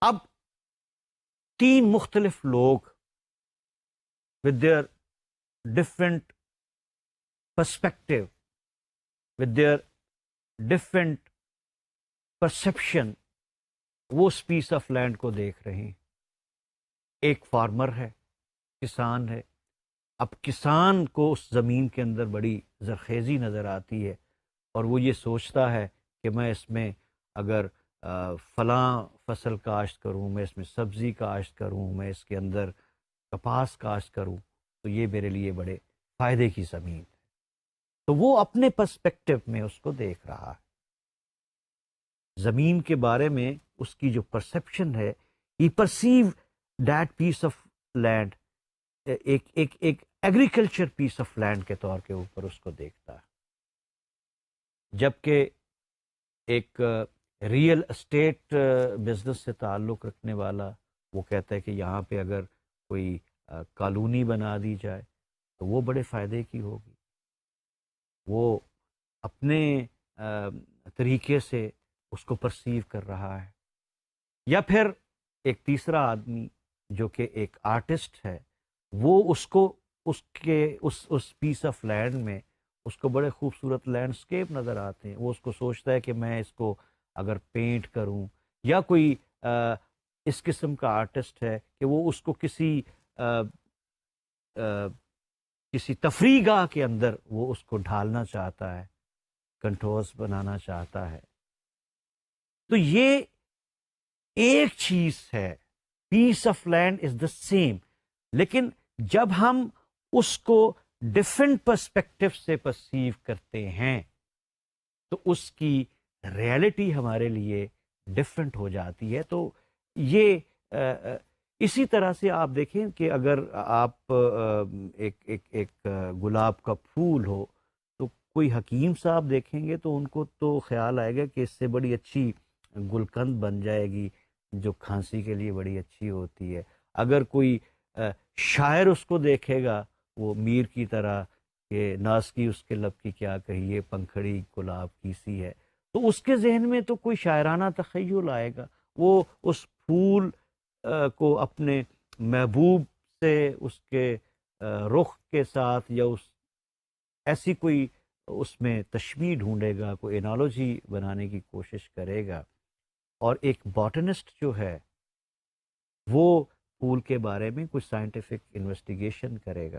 اب 3 مختلف لوگ with their different perspective, with their different perception، وہ اس پیس آف لینڈ کو دیکھ رہے ہیں. ایک فارمر ہے، کسان ہے. اب کسان کو اس زمین کے اندر بڑی زرخیزی نظر آتی ہے، اور وہ یہ سوچتا ہے کہ میں اس میں اگر فلاں فصل کاشت کروں، میں اس میں سبزی کاشت کروں، میں اس کے اندر کپاس کاشت کروں، تو یہ میرے لیے بڑے فائدے کی زمین ہے. تو وہ اپنے پرسپیکٹو میں اس کو دیکھ رہا ہے. زمین کے بارے میں اس کی جو پرسپشن ہے، he perceive that piece of land, ایک ایگریکلچر پیس آف لینڈ کے طور کے اوپر اس کو دیکھتا ہے. جبکہ ایک ریئل اسٹیٹ بزنس سے تعلق رکھنے والا وہ کہتا ہے کہ یہاں پہ اگر کوئی کالونی بنا دی جائے تو وہ بڑے فائدے کی ہوگی. وہ اپنے طریقے سے اس کو پرسیو کر رہا ہے. یا پھر ایک تیسرا آدمی جو کہ ایک آرٹسٹ ہے، وہ اس کو اس پیس آف لینڈ میں اس کو بڑے خوبصورت لینڈسکیپ نظر آتے ہیں. وہ اس کو سوچتا ہے کہ میں اس کو اگر پینٹ کروں، یا کوئی اس قسم کا آرٹسٹ ہے کہ وہ اس کو کسی تفریح گاہ کے اندر وہ اس کو ڈھالنا چاہتا ہے، کنٹورز بنانا چاہتا ہے. تو یہ ایک چیز ہے، piece of land is the same. لیکن جب ہم اس کو ڈفرینٹ پرسپیکٹو سے پرسیو کرتے ہیں تو اس کی ریئلٹی ہمارے لیے ڈفرینٹ ہو جاتی ہے. تو یہ اسی طرح سے آپ دیکھیں کہ اگر آپ ایک گلاب کا پھول ہو تو کوئی حکیم صاحب دیکھیں گے تو ان کو تو خیال آئے گا کہ اس سے بڑی اچھی گلقند بن جائے گی جو کھانسی کے لیے بڑی اچھی ہوتی ہے. اگر کوئی شاعر اس کو دیکھے گا وہ میر کی طرح کہ ناز کی اس کے لب کی کیا کہیے، پنکھڑی گلاب کی سی ہے، تو اس کے ذہن میں تو کوئی شاعرانہ تخیل آئے گا. وہ اس پھول کو اپنے محبوب سے اس کے رخ کے ساتھ یا ایسی کوئی اس میں تشبیہ ڈھونڈے گا، کوئی انالوجی بنانے کی کوشش کرے گا. اور ایک باٹنسٹ جو ہے وہ پھول کے بارے میں کچھ سائنٹیفک انویسٹیگیشن کرے گا.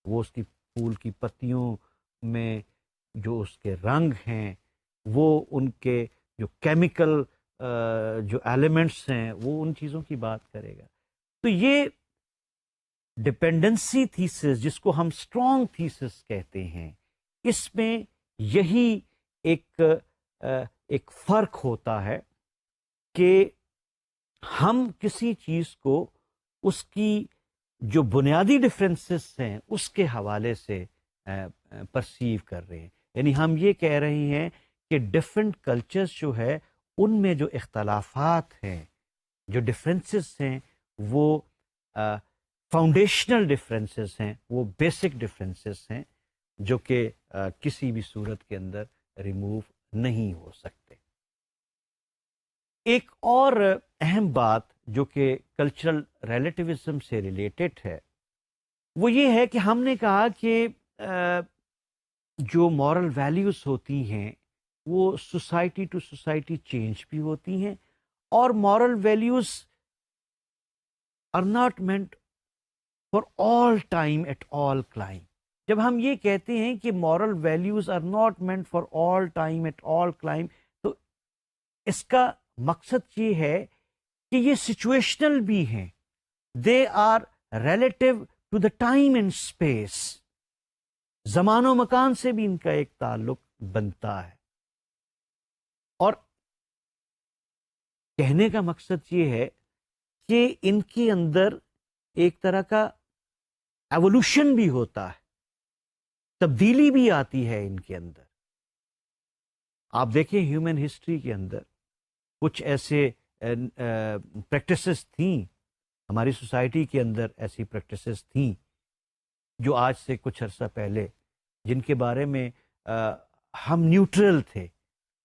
وہ اس کی پھول کی پتیوں میں جو اس کے رنگ ہیں، وہ ان کے جو کیمیکل جو ایلیمنٹس ہیں، وہ ان چیزوں کی بات کرے گا. تو یہ ڈپینڈنسی تھیسس جس کو ہم اسٹرانگ تھیسس کہتے ہیں، اس میں یہی ایک فرق ہوتا ہے کہ ہم کسی چیز کو اس کی جو بنیادی ڈفرینسز ہیں اس کے حوالے سے پرسیو کر رہے ہیں. یعنی ہم یہ کہہ رہے ہیں کہ ڈفرینٹ کلچرز جو ہے ان میں جو اختلافات ہیں، جو ڈفرینسز ہیں، وہ فاؤنڈیشنل ڈفرینسز ہیں، وہ بیسک ڈفرینسز ہیں جو کہ کسی بھی صورت کے اندر ریموو نہیں ہو سکتے. ایک اور اہم بات جو کہ کلچرل ریلیٹیوزم سے ریلیٹڈ ہے وہ یہ ہے کہ ہم نے کہا کہ جو مورل ویلیوز ہوتی ہیں وہ سوسائٹی ٹو سوسائٹی چینج بھی ہوتی ہیں، اور moral values are not meant for all time at all clime. جب ہم یہ کہتے ہیں کہ moral values are not meant for all time at all clime, تو اس کا مقصد یہ ہے کہ یہ سچویشنل بھی ہیں. They are relative to the time and space. زمان و مکان سے بھی ان کا ایک تعلق بنتا ہے. اور کہنے کا مقصد یہ ہے کہ ان کے اندر ایک طرح کا ایوولوشن بھی ہوتا ہے، تبدیلی بھی آتی ہے ان کے اندر. آپ دیکھیں ہیومن ہسٹری کے اندر کچھ ایسے پریکٹسز تھیں، ہماری سوسائٹی کے اندر ایسی پریکٹسز تھیں جو آج سے کچھ عرصہ پہلے جن کے بارے میں ہم نیوٹرل تھے.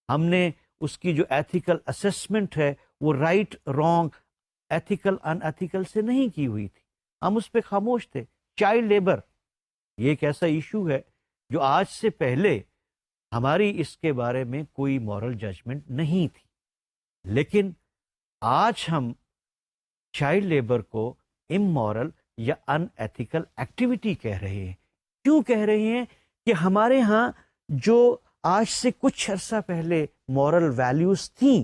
ہم نے اس کی جو ایتھیکل اسیسمنٹ ہے وہ رائٹ رانگ، ایتھیکل ان ایتھیکل سے نہیں کی ہوئی تھی. ہم اس پہ خاموش تھے. چائلڈ لیبر یہ ایک ایسا ایشو ہے جو آج سے پہلے ہماری اس کے بارے میں کوئی مورل ججمنٹ نہیں تھی، لیکن آج ہم چائلڈ لیبر کو امورل یا ان ایتھیکل ایکٹیویٹی کہہ رہے ہیں. کیوں کہہ رہے ہیں؟ کہ ہمارے ہاں جو آج سے کچھ عرصہ پہلے مورل ویلیوز تھیں،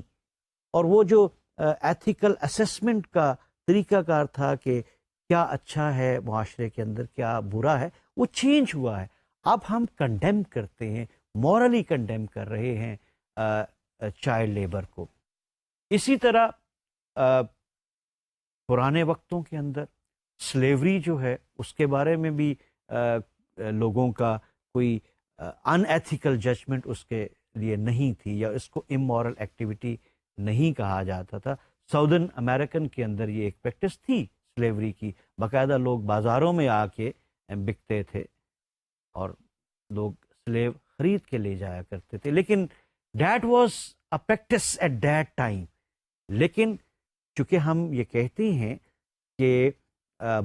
اور وہ جو ایتھیکل اسیسمنٹ کا طریقہ کار تھا کہ کیا اچھا ہے معاشرے کے اندر، کیا برا ہے، وہ چینج ہوا ہے۔ اب ہم کنڈیم کرتے ہیں، مورلی کنڈیم کر رہے ہیں چائلڈ لیبر کو۔ اسی طرح پرانے وقتوں کے اندر سلیوری جو ہے اس کے بارے میں بھی لوگوں کا کوئی ان ایتھیکل ججمنٹ اس کے لیے نہیں تھی، یا اس کو امورل ایکٹیویٹی نہیں کہا جاتا تھا۔ ساؤدرن امریکن کے اندر یہ ایک پریکٹس تھی سلیوری کی، باقاعدہ لوگ بازاروں میں آ کے بکتے تھے اور لوگ سلیو خرید کے لے جایا کرتے تھے، لیکن that was a practice at that time. لیکن چونکہ ہم یہ کہتے ہیں کہ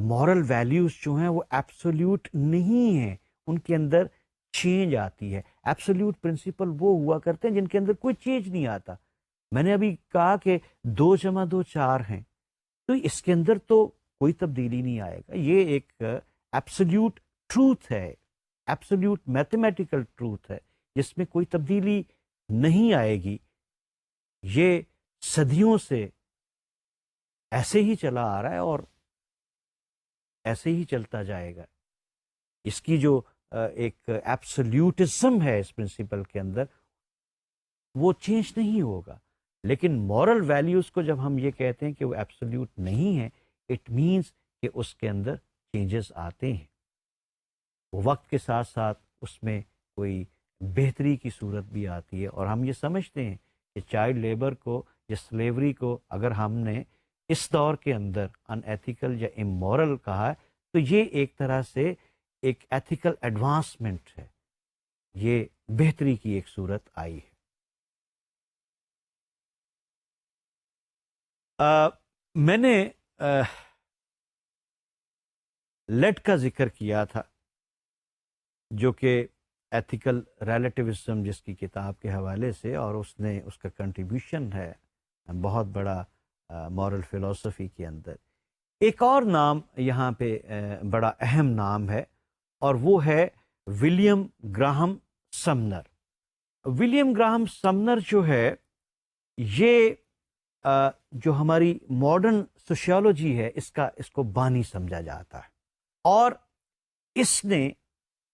مورل ویلیوز جو ہیں وہ ایبسولوٹ نہیں ہیں، ان کے اندر چینج آتی ہے۔ ایبسولوٹ پرنسپل وہ ہوا کرتے ہیں جن کے اندر کوئی چینج نہیں آتا۔ میں نے ابھی کہا کہ 2 + 2 4 ہیں، تو اس کے اندر تو کوئی تبدیلی نہیں آئے گا۔ یہ ایک ایبسولوٹ ٹروتھ ہے، ایبسولوٹ میتھمیٹیکل ٹروتھ ہے، جس میں کوئی تبدیلی نہیں آئے گی۔ یہ صدیوں سے ایسے ہی چلا آ رہا ہے اور ایسے ہی چلتا جائے گا۔ اس کی جو ایک ایبسلیوٹزم ہے اس پرنسپل کے اندر، وہ چینج نہیں ہوگا۔ لیکن مورل ویلیوز کو جب ہم یہ کہتے ہیں کہ وہ ایبسلیوٹ نہیں ہے، اٹ مینس کہ اس کے اندر چینجز آتے ہیں، وہ وقت کے ساتھ ساتھ اس میں کوئی بہتری کی صورت بھی آتی ہے۔ اور ہم یہ سمجھتے ہیں کہ چائلڈ لیبر کو یا سلیوری کو اگر ہم نے اس دور کے اندر ان ایتھیکل یا امورل کہا ہے، تو یہ ایک طرح سے ایک ایتھیکل ایڈوانسمنٹ ہے، یہ بہتری کی ایک صورت آئی ہے۔ میں نے لیڈ کا ذکر کیا تھا، جو کہ ایتھیکل ریلیٹیوزم جس کی کتاب کے حوالے سے، اور اس کا کنٹریبیوشن ہے بہت بڑا مورل فلسفی کے اندر۔ ایک اور نام یہاں پہ بڑا اہم نام ہے، اور وہ ہے William Graham summoner. William Graham summoner جو ہے، یہ جو ہماری ماڈرن سوشیولوجی ہے اس کو بانی سمجھا جاتا ہے، اور اس نے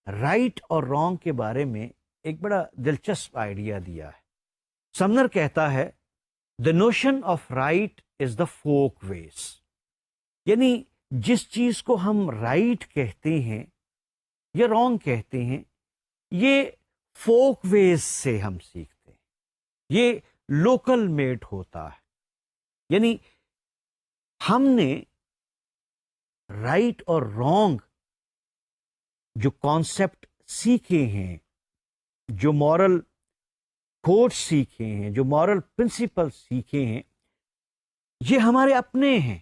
رائٹ اور رانگ کے بارے میں ایک بڑا دلچسپ آئیڈیا دیا ہے۔ سمنر کہتا ہے the notion of right is the folk ways، یعنی جس چیز کو ہم رائٹ کہتے ہیں یا رانگ کہتے ہیں، یہ فوک ویز سے ہم سیکھتے ہیں، یہ لوکل میڈ ہوتا ہے۔ یعنی ہم نے رائٹ اور رانگ جو کانسیپٹ سیکھے ہیں، جو مورل کوڈ سیکھے ہیں، جو مورل پرنسپل سیکھے ہیں، یہ ہمارے اپنے ہیں۔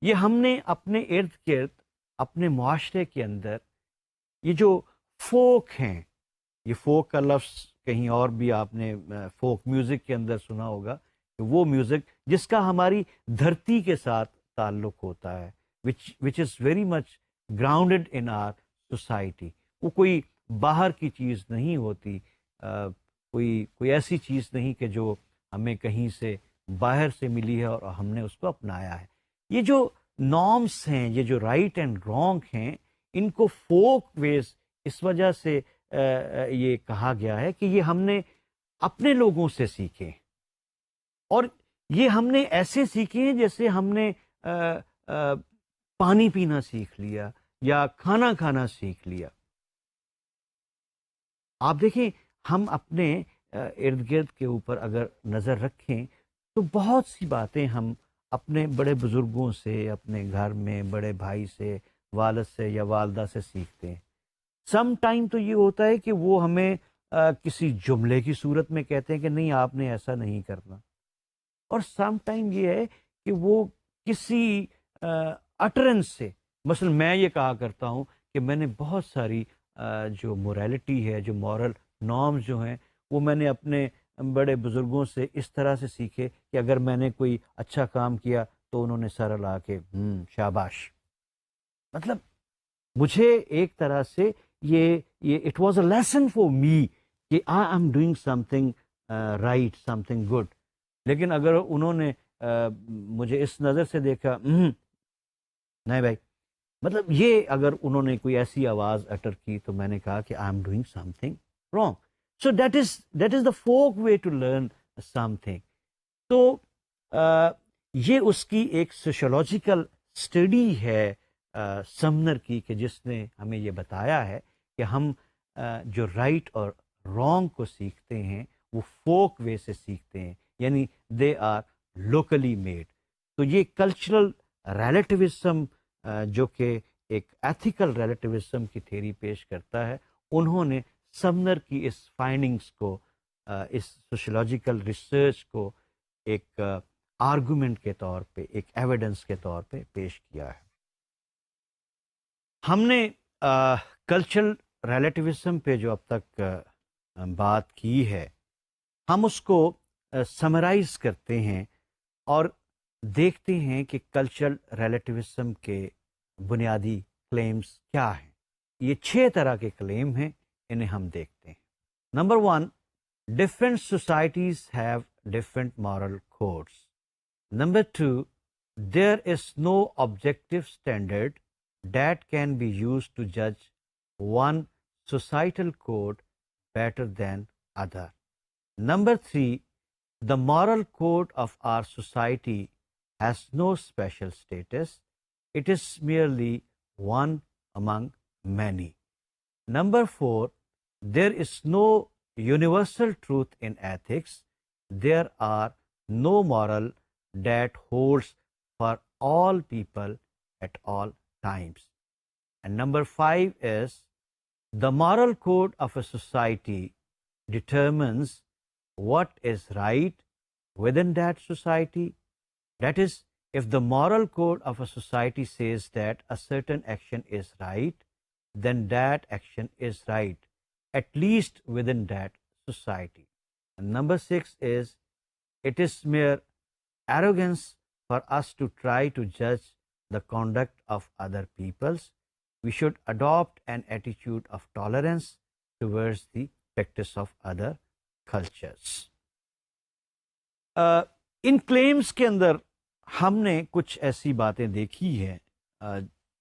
یہ ہم نے اپنے ارد گرد، اپنے معاشرے کے اندر، یہ جو فوک ہیں، یہ فوک کا لفظ کہیں اور بھی آپ نے فوک میوزک کے اندر سنا ہوگا، کہ وہ میوزک جس کا ہماری دھرتی کے ساتھ تعلق ہوتا ہے، which is very much grounded in our society۔ وہ کوئی باہر کی چیز نہیں ہوتی، کوئی ایسی چیز نہیں کہ جو ہمیں کہیں سے باہر سے ملی ہے اور ہم نے اس کو اپنایا ہے۔ یہ جو نارمس ہیں، یہ جو رائٹ اینڈ رانگ ہیں، ان کو فوک ویز اس وجہ سے یہ کہا گیا ہے کہ یہ ہم نے اپنے لوگوں سے سیکھے، اور یہ ہم نے ایسے سیکھے ہیں جیسے ہم نے پانی پینا سیکھ لیا یا کھانا کھانا سیکھ لیا۔ آپ دیکھیں، ہم اپنے ارد گرد کے اوپر اگر نظر رکھیں تو بہت سی باتیں ہم اپنے بڑے بزرگوں سے، اپنے گھر میں بڑے بھائی سے، والد سے یا والدہ سے سیکھتے ہیں۔ سم ٹائم تو یہ ہوتا ہے کہ وہ ہمیں کسی جملے کی صورت میں کہتے ہیں کہ نہیں، آپ نے ایسا نہیں کرنا، اور سم ٹائم یہ ہے کہ وہ کسی اٹرنس سے، مثلا میں یہ کہا کرتا ہوں کہ میں نے بہت ساری جو موریلٹی ہے، جو مورل نارمز جو ہیں، وہ میں نے اپنے بڑے بزرگوں سے اس طرح سے سیکھے کہ اگر میں نے کوئی اچھا کام کیا تو انہوں نے سر ہلا کے شاباش۔ مطلب مجھے ایک طرح سے یہ it was a lesson for me کہ I am doing something right, something good, لیکن اگر انہوں نے مجھے اس نظر سے دیکھا، نہیں بھائی، مطلب یہ اگر انہوں نے کوئی ایسی آواز اٹر کی تو میں نے کہا کہ I am doing something wrong. So that is the folk way to learn something. تو یہ اس کی ایک سوشولوجیکل اسٹڈی ہے سمنر کی، کہ جس نے ہمیں یہ بتایا ہے کہ ہم جو رائٹ اور رانگ کو سیکھتے ہیں وہ فوک وے سے سیکھتے ہیں، یعنی دے آر لوکلی میڈ. تو یہ کلچرل ریلیٹیوزم جو کہ ایک ایتھیکل ریلیٹیوزم کی تھیری پیش کرتا ہے، انہوں نے سمنر کی اس فائنڈنگس کو، اس سوشولوجیکل ریسرچ کو ایک آرگومنٹ کے طور پہ، ایک ایویڈنس کے طور پہ پیش کیا ہے. ہم نے کلچرل ریلیٹیوزم پہ جو اب تک بات کی ہے، ہم اس کو سمرائز کرتے ہیں اور دیکھتے ہیں کہ کلچرل ریلیٹیوزم کے بنیادی کلیمز کیا ہیں. یہ 6 طرح کے کلیم ہیں، انہیں ہم دیکھتے ہیں. Number 1، different societies have different moral codes. Number 2، there is no objective standard that can be used to judge one societal code better than other. Number 3, the moral code of our society has no special status. It is merely one among many. Number 4, there is no universal truth in ethics. There are no moral that holds for all people at all times. And number 5 is the moral code of a society determines what is right within that society. That is, if the moral code of a society says that a certain action is right, then that action is right, at least within that society. And number 6 is it is mere arrogance for us to try to judge the conduct of other peoples. We should adopt an attitude of tolerance towards the practice of other cultures. In claims کے اندر ہم نے کچھ ایسی باتیں دیکھی ہیں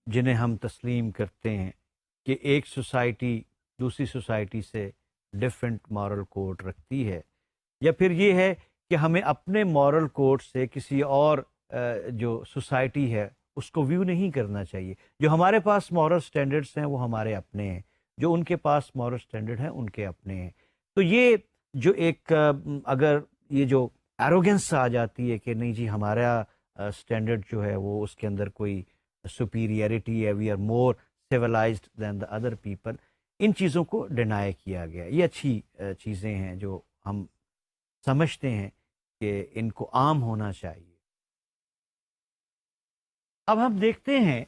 جنہیں ہم تسلیم کرتے ہیں کہ ایک سوسائٹی دوسری سوسائٹی سے ڈفرینٹ مورل کوڈ رکھتی ہے، یا پھر یہ ہے کہ ہمیں اپنے مورل کوڈ سے کسی اور جو سوسائٹی ہے اس کو ویو نہیں کرنا چاہیے. جو ہمارے پاس مورل سٹینڈرڈس ہیں وہ ہمارے اپنے ہیں، جو ان کے پاس مورل سٹینڈرڈ ہیں ان کے اپنے ہیں. تو یہ جو ایک اگر یہ جو ایروگنس آ جاتی ہے کہ نہیں جی ہمارا سٹینڈرڈ جو ہے وہ اس کے اندر کوئی سپیریئرٹی ہے، we are more civilized than the other people, ان چیزوں کو ڈینائی کیا گیا. یہ اچھی چیزیں ہیں جو ہم سمجھتے ہیں کہ ان کو عام ہونا چاہیے. اب ہم دیکھتے ہیں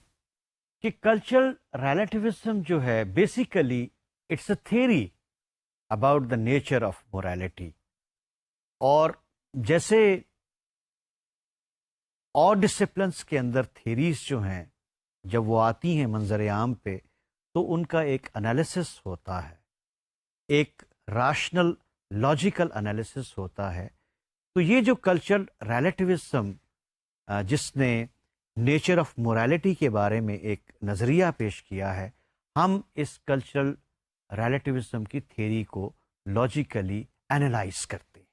کہ کلچرل ریلیٹیوزم جو ہے basically it's a theory about the nature of morality. اور جیسے اور ڈسپلنس کے اندر تھیریز جو ہیں جب وہ آتی ہیں منظر عام پہ تو ان کا ایک انالیسس ہوتا ہے، ایک راشنل لاجیکل انالیسس ہوتا ہے. تو یہ جو کلچرل ریلیٹیوزم جس نے نیچر آف مورالٹی کے بارے میں ایک نظریہ پیش کیا ہے، ہم اس کلچرل ریلیٹیوزم کی تھیری کو لاجیکلی انالائز کرتے ہیں.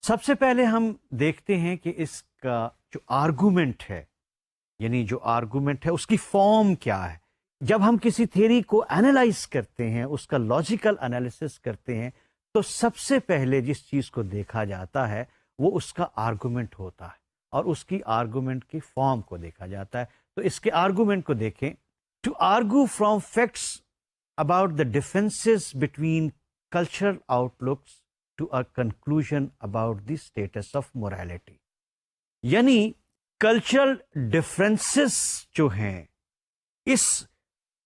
سب سے پہلے ہم دیکھتے ہیں کہ اس کا جو آرگومنٹ ہے، یعنی جو آرگومنٹ ہے اس کی فارم کیا ہے. جب ہم کسی تھیری کو انالائز کرتے ہیں، اس کا لاجیکل انالیسس کرتے ہیں، تو سب سے پہلے جس چیز کو دیکھا جاتا ہے وہ اس کا آرگومنٹ ہوتا ہے اور اس کی آرگومنٹ کی فارم کو دیکھا جاتا ہے. تو اس کے آرگومنٹ کو دیکھیں. To argue from facts about the differences between cultural outlooks to a conclusion about the status of morality. یعنی کلچرل ڈفرینسز جو ہیں، اس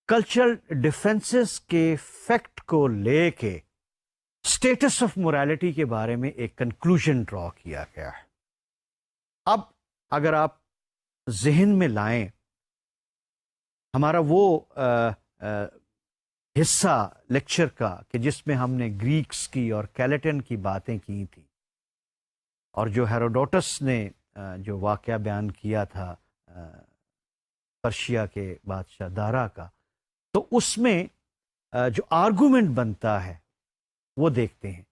کلچرل ڈفرینسز کے فیکٹ کو لے کے اسٹیٹس آف مورالٹی کے بارے میں ایک کنکلوژن ڈرا کیا گیا ہے. اب اگر آپ ذہن میں لائیں ہمارا وہ حصہ لیکچر کا کہ جس میں ہم نے گریکس کی اور کیلیٹن کی باتیں کی تھیں، اور جو ہیروڈوٹس نے جو واقعہ بیان کیا تھا پرشیا کے بادشاہ دارا کا، تو اس میں جو آرگومنٹ بنتا ہے وہ دیکھتے ہیں.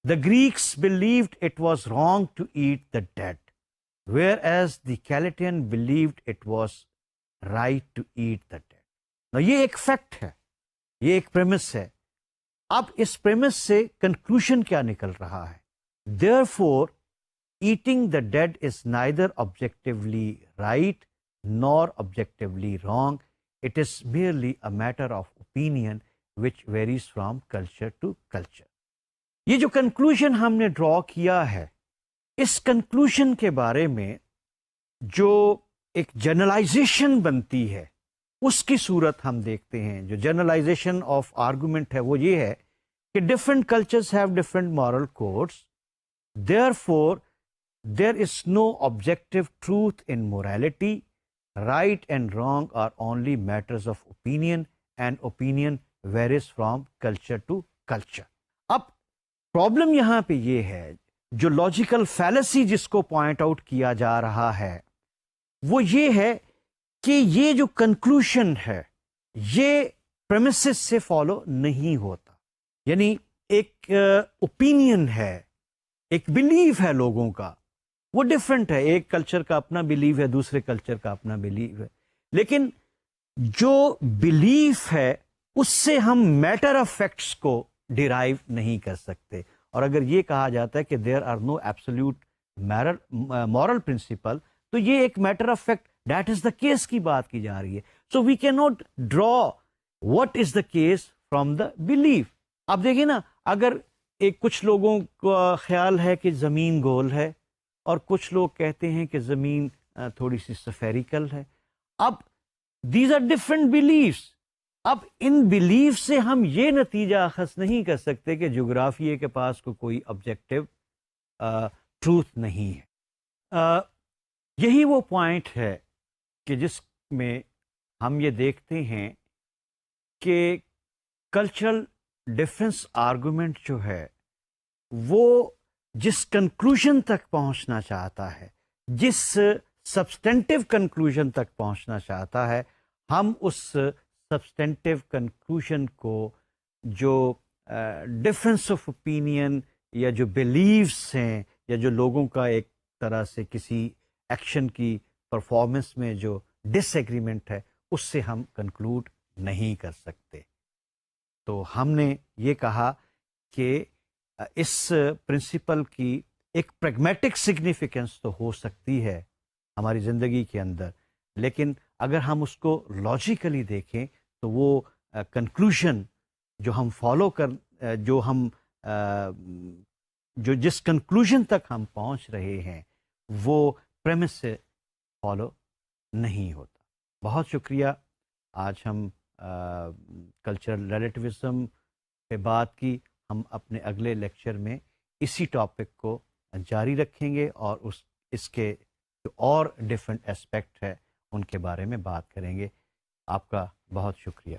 The Greeks believed it was wrong to eat the dead, whereas the Chaldean believed it was right to eat the dead. Now یہ ایک فیکٹ ہے، یہ ایک پریمس ہے. اب اس پریمس سے کنکلوژن کیا نکل رہا ہے؟ Therefore, eating the dead is neither objectively right nor objectively wrong. It is merely a matter of opinion which varies from culture to culture. یہ جو کنکلوژن ہم نے ڈرا کیا ہے، اس کنکلوژن کے بارے میں جو ایک جنرلائزیشن بنتی ہے اس کی صورت ہم دیکھتے ہیں. جو جنرلائزیشن آف آرگومنٹ ہے وہ یہ ہے کہ different cultures have different moral codes, therefore there is no objective truth in morality. Right and wrong are only matters of opinion and opinion varies from culture to culture. اب problem یہاں پہ یہ ہے، جو logical fallacy جس کو point out کیا جا رہا ہے وہ یہ ہے کہ یہ جو کنکلوژن ہے یہ پریمیسز سے فالو نہیں ہوتا. یعنی ایک اوپینین ہے، ایک بلیف ہے لوگوں کا، وہ ڈفرینٹ ہے. ایک کلچر کا اپنا بلیف ہے، دوسرے کلچر کا اپنا بلیف ہے، لیکن جو بلیف ہے اس سے ہم میٹر آف فیکٹس کو ڈیرائیو نہیں کر سکتے. اور اگر یہ کہا جاتا ہے کہ there are no absolute moral principle, تو یہ ایک matter of fact that is the case کی بات کی جا رہی ہے. So we can not draw what is the case from the belief. آپ دیکھیں نا، اگر کچھ لوگوں کا خیال ہے کہ زمین گول ہے اور کچھ لوگ کہتے ہیں کہ زمین تھوڑی سی سفیریکل ہے. اب دیز آر ڈفرینٹ بلیفس. اب ان بلیف سے ہم یہ نتیجہ اخذ نہیں کر سکتے کہ جغرافیے کے پاس کوئی آبجیکٹو ٹروتھ نہیں ہے. یہی وہ پوائنٹ ہے کہ جس میں ہم یہ دیکھتے ہیں کہ کلچرل ڈفرینس آرگومنٹ جو ہے وہ جس کنکلوژن تک پہنچنا چاہتا ہے، جس سبسٹینٹیو کنکلوژن تک پہنچنا چاہتا ہے، ہم اس سبسٹینٹیو کنکلوژن کو جو ڈفرینس آف اوپینین یا جو بلیفس ہیں یا جو لوگوں کا ایک طرح سے کسی ایکشن کی پرفارمنس میں جو ڈس ایگریمنٹ ہے، اس سے ہم کنکلوڈ نہیں کر سکتے. تو ہم نے یہ کہا کہ اس پرنسپل کی ایک پریگمیٹک سگنیفیکنس تو ہو سکتی ہے ہماری زندگی کے اندر، لیکن اگر ہم اس کو لاجیکلی دیکھیں تو وہ کنکلوژن جو ہم فالو کر جو جس کنکلوژن تک ہم پہنچ رہے ہیں وہ پریمس سے فالو نہیں ہوتا. بہت شکریہ. آج ہم کلچرل ریلیٹیوزم پہ بات کی. ہم اپنے اگلے لیکچر میں اسی ٹاپک کو جاری رکھیں گے اور اس کے جو اور ڈفرینٹ اسپیکٹ ہے ان کے بارے میں بات کریں گے. آپ کا بہت شکریہ.